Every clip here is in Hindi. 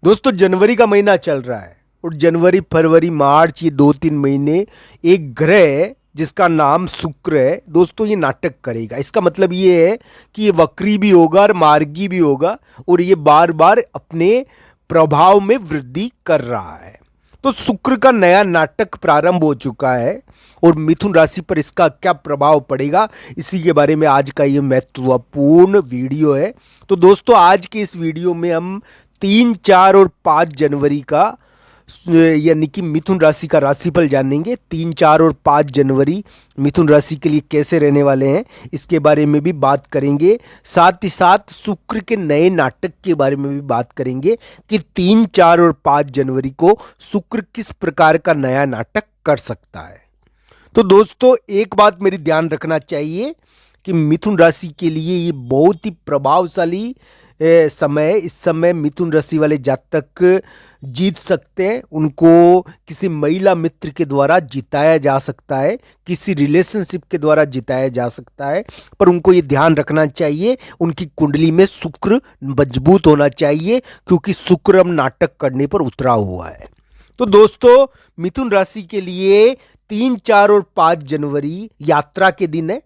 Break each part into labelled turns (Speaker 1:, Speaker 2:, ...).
Speaker 1: दोस्तों जनवरी का महीना चल रहा है और जनवरी फरवरी मार्च ये 2-3 महीने एक ग्रह जिसका नाम शुक्र है दोस्तों ये नाटक करेगा। इसका मतलब ये है कि ये वक्री भी होगा और मार्गी भी होगा और ये बार बार अपने प्रभाव में वृद्धि कर रहा है। तो शुक्र का नया नाटक प्रारंभ हो चुका है और मिथुन राशि पर इसका क्या प्रभाव पड़ेगा इसी के बारे में आज का ये महत्वपूर्ण वीडियो है। तो दोस्तों आज के इस वीडियो में हम 3, 4 और 5 जनवरी का यानी कि मिथुन राशि का राशिफल जानेंगे। 3, 4 और 5 जनवरी मिथुन राशि के लिए कैसे रहने वाले हैं इसके बारे में भी बात करेंगे। साथ ही साथ शुक्र के नए नाटक के बारे में भी बात करेंगे कि 3, 4 और 5 जनवरी को शुक्र किस प्रकार का नया नाटक कर सकता है। तो दोस्तों एक बात मेरी ध्यान रखना चाहिए कि मिथुन राशि के लिए ये बहुत ही प्रभावशाली समय। इस समय मिथुन राशि वाले जातक जीत सकते हैं। उनको किसी महिला मित्र के द्वारा जिताया जा सकता है, किसी रिलेशनशिप के द्वारा जिताया जा सकता है, पर उनको ये ध्यान रखना चाहिए उनकी कुंडली में शुक्र मजबूत होना चाहिए क्योंकि शुक्र अब नाटक करने पर उतरा हुआ है। तो दोस्तों मिथुन राशि के लिए 3, 4 और 5 जनवरी यात्रा के दिन है।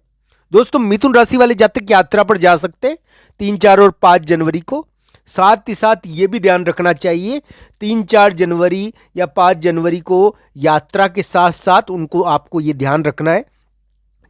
Speaker 1: दोस्तों मिथुन राशि वाले जातक यात्रा पर जा सकते हैं 3, 4 और 5 जनवरी को। साथ ही साथ ये भी ध्यान रखना चाहिए 3, 4 जनवरी या 5 जनवरी को यात्रा के साथ साथ उनको आपको ये ध्यान रखना है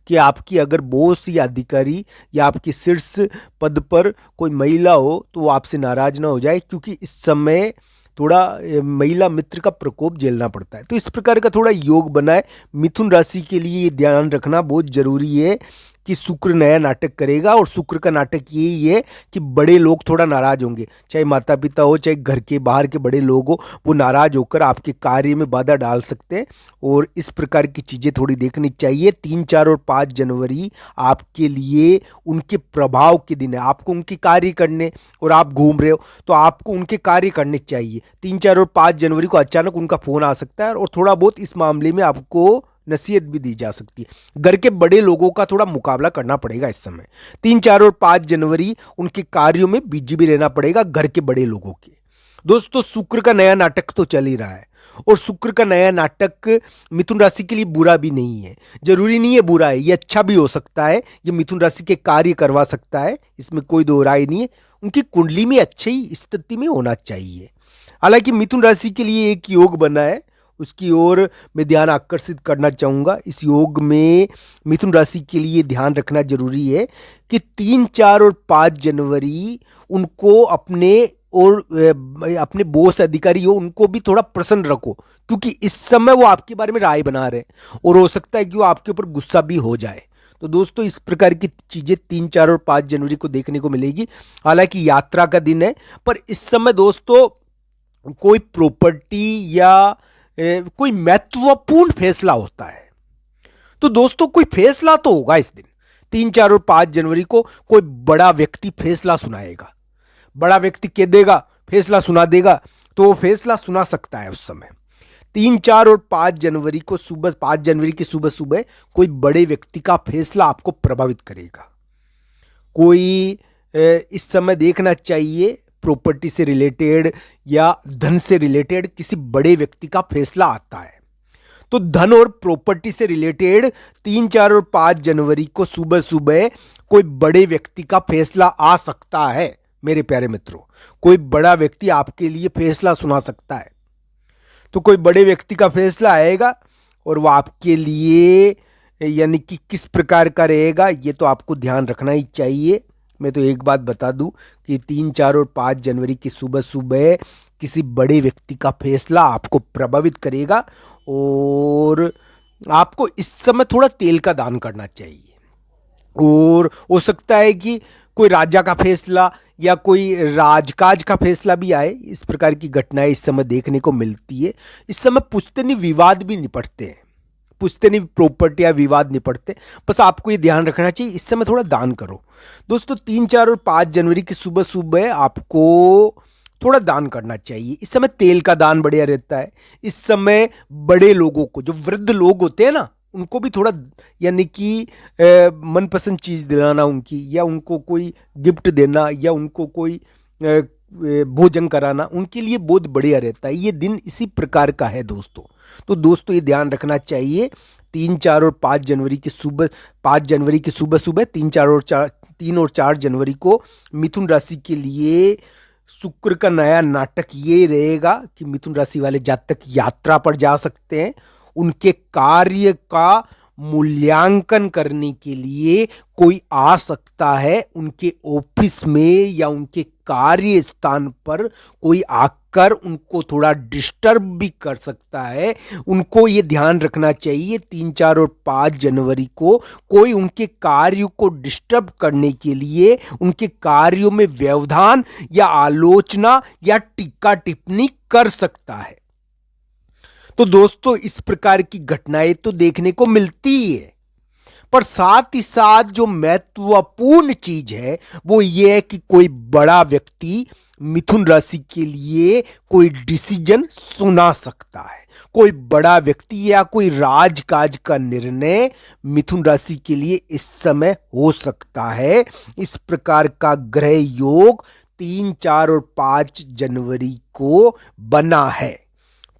Speaker 1: कि आपकी अगर बॉस या अधिकारी या आपके शीर्ष पद पर कोई महिला हो तो वो आपसे नाराज ना हो जाए क्योंकि इस समय थोड़ा महिला मित्र का प्रकोप झेलना पड़ता है। तो इस प्रकार का थोड़ा योग बना है। मिथुन राशि के लिए ये ध्यान रखना बहुत जरूरी है कि शुक्र नया नाटक करेगा और शुक्र का नाटक यही है कि बड़े लोग थोड़ा नाराज होंगे, चाहे माता पिता हो चाहे घर के बाहर के बड़े लोग हो, वो नाराज होकर आपके कार्य में बाधा डाल सकते हैं और इस प्रकार की चीज़ें थोड़ी देखनी चाहिए। 3, 4 और 5 जनवरी आपके लिए उनके प्रभाव के दिन है। आपको उनके कार्य करने और आप घूम रहे हो तो आपको उनके कार्य करने चाहिए। 3, 4 और 5 जनवरी को अचानक उनका फोन आ सकता है और थोड़ा बहुत इस मामले में आपको नसीहत भी दी जा सकती है। घर के बड़े लोगों का थोड़ा मुकाबला करना पड़ेगा इस समय। 3, 4 और 5 जनवरी उनके कार्यों में बिजी भी रहना पड़ेगा घर के बड़े लोगों के। दोस्तों शुक्र का नया नाटक तो चल ही रहा है और शुक्र का नया नाटक मिथुन राशि के लिए बुरा भी नहीं है। जरूरी नहीं है बुरा है, ये अच्छा भी हो सकता है। ये मिथुन राशि के कार्य करवा सकता है, इसमें कोई दो राय नहीं है। उनकी कुंडली में अच्छी स्थिति में होना चाहिए। हालांकि मिथुन राशि के लिए एक योग बना है, उसकी ओर मैं ध्यान आकर्षित करना चाहूँगा। इस योग में मिथुन राशि के लिए ध्यान रखना जरूरी है कि 3, 4 और 5 जनवरी उनको अपने बॉस अधिकारी हो उनको भी थोड़ा प्रसन्न रखो क्योंकि इस समय वो आपके बारे में राय बना रहे हैं और हो सकता है कि वो आपके ऊपर गुस्सा भी हो जाए। तो दोस्तों इस प्रकार की चीज़ें 3, 4 और 5 जनवरी को देखने को मिलेगी। हालांकि यात्रा का दिन है पर इस समय दोस्तों कोई प्रॉपर्टी या कोई महत्वपूर्ण फैसला होता है। तो दोस्तों कोई फैसला तो होगा इस दिन। 3, 4 और 5 जनवरी को कोई बड़ा व्यक्ति फैसला सुनाएगा, बड़ा व्यक्ति कह देगा फैसला सुना देगा तो वो फैसला सुना सकता है उस समय। 3, 4 और 5 जनवरी को सुबह 5 जनवरी की सुबह सुबह कोई बड़े व्यक्ति का फैसला आपको प्रभावित करेगा। कोई इस समय देखना चाहिए प्रॉपर्टी से रिलेटेड या धन से रिलेटेड किसी बड़े व्यक्ति का फैसला आता है। तो धन और प्रॉपर्टी से रिलेटेड 3, 4 और 5 जनवरी को सुबह सुबह कोई बड़े व्यक्ति का फैसला आ सकता है। मेरे प्यारे मित्रों, कोई बड़ा व्यक्ति आपके लिए फैसला सुना सकता है। तो कोई बड़े व्यक्ति का फैसला आएगा और वो आपके लिए यानी कि किस प्रकार का रहेगा ये तो आपको ध्यान रखना ही चाहिए। मैं तो एक बात बता दूं कि 3, 4 और 5 जनवरी की सुबह सुबह किसी बड़े व्यक्ति का फैसला आपको प्रभावित करेगा और आपको इस समय थोड़ा तेल का दान करना चाहिए। और हो सकता है कि कोई राजा का फैसला या कोई राजकाज का फैसला भी आए। इस प्रकार की घटनाएं इस समय देखने को मिलती है। इस समय पुश्तैनी विवाद भी निपटते हैं, पुश्तैनी प्रॉपर्टी या विवाद निपटते। बस आपको ये ध्यान रखना चाहिए इस समय थोड़ा दान करो। दोस्तों 3, 4 और 5 जनवरी की सुबह सुबह आपको थोड़ा दान करना चाहिए। इस समय तेल का दान बढ़िया रहता है। इस समय बड़े लोगों को, जो वृद्ध लोग होते हैं ना, उनको भी थोड़ा यानी कि मनपसंद चीज़ दिलाना उनकी, या उनको कोई गिफ्ट देना, या उनको कोई भोजन कराना उनके लिए बहुत बढ़िया रहता है। ये दिन इसी प्रकार का है दोस्तों। तो दोस्तों ये ध्यान रखना चाहिए। 3, 4 और 5 जनवरी की सुबह, 5 जनवरी की सुबह सुबह, 3 और 4 जनवरी को मिथुन राशि के लिए शुक्र का नया नाटक ये रहेगा कि मिथुन राशि वाले जातक यात्रा पर जा सकते हैं। उनके कार्य का मूल्यांकन करने के लिए कोई आ सकता है। उनके ऑफिस में या उनके कार्य स्थान पर कोई आकर उनको थोड़ा डिस्टर्ब भी कर सकता है। उनको ये ध्यान रखना चाहिए 3, 4 और 5 जनवरी को कोई उनके कार्यों को डिस्टर्ब करने के लिए उनके कार्यों में व्यवधान या आलोचना या टीका टिप्पणी कर सकता है। तो दोस्तों इस प्रकार की घटनाएं तो देखने को मिलती ही है, पर साथ ही साथ जो महत्वपूर्ण चीज है वो ये है कि कोई बड़ा व्यक्ति मिथुन राशि के लिए कोई डिसीजन सुना सकता है। कोई बड़ा व्यक्ति या कोई राजकाज का निर्णय मिथुन राशि के लिए इस समय हो सकता है। इस प्रकार का ग्रह योग 3, 4 और 5 जनवरी को बना है।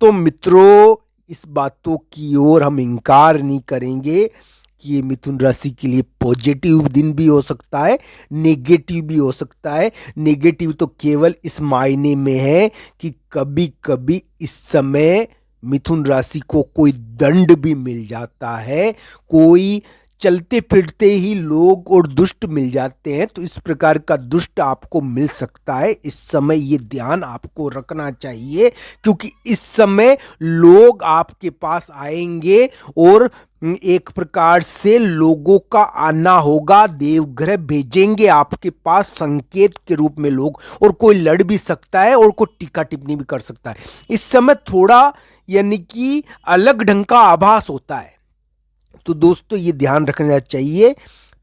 Speaker 1: तो मित्रों इस बातों की ओर हम इनकार नहीं करेंगे कि ये मिथुन राशि के लिए पॉजिटिव दिन भी हो सकता है, नेगेटिव भी हो सकता है। नेगेटिव तो केवल इस मायने में है कि कभी कभी इस समय मिथुन राशि को कोई दंड भी मिल जाता है, कोई चलते फिरते ही लोग और दुष्ट मिल जाते हैं। तो इस प्रकार का दुष्ट आपको मिल सकता है। इस समय ये ध्यान आपको रखना चाहिए, क्योंकि इस समय लोग आपके पास आएंगे और एक प्रकार से लोगों का आना होगा। देवग्रह भेजेंगे आपके पास संकेत के रूप में लोग, और कोई लड़ भी सकता है और कोई टीका टिप्पणी भी कर सकता है। इस समय थोड़ा यानी कि अलग ढंग का आभास होता है। तो दोस्तों ये ध्यान रखना चाहिए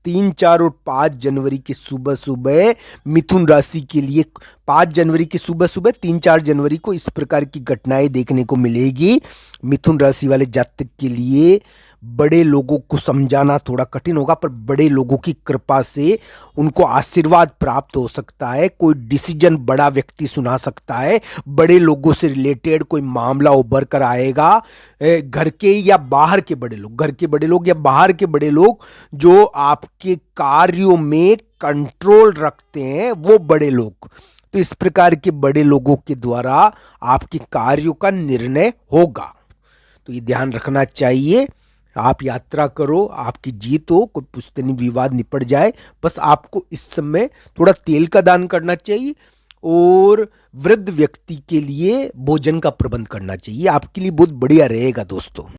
Speaker 1: 3, 4 और 5 जनवरी की सुबह सुबह मिथुन राशि के लिए, 5 जनवरी की सुबह सुबह 3, 4 जनवरी को इस प्रकार की घटनाएं देखने को मिलेगी। मिथुन राशि वाले जातक के लिए बड़े लोगों को समझाना थोड़ा कठिन होगा, पर बड़े लोगों की कृपा से उनको आशीर्वाद प्राप्त हो सकता है। कोई डिसीजन बड़ा व्यक्ति सुना सकता है, बड़े लोगों से रिलेटेड कोई मामला उभर कर आएगा। घर के या बाहर के बड़े लोग, घर के बड़े लोग या बाहर के बड़े लोग जो आपके कार्यों में कंट्रोल रखते हैं, वो बड़े लोग। तो इस प्रकार के बड़े लोगों के द्वारा आपके कार्यों का निर्णय होगा। तो ये ध्यान रखना चाहिए। आप यात्रा करो, आपकी जीत हो, कोई पुश्तैनी विवाद निपट जाए, बस आपको इस समय थोड़ा तेल का दान करना चाहिए और वृद्ध व्यक्ति के लिए भोजन का प्रबंध करना चाहिए। आपके लिए बहुत बढ़िया रहेगा दोस्तों।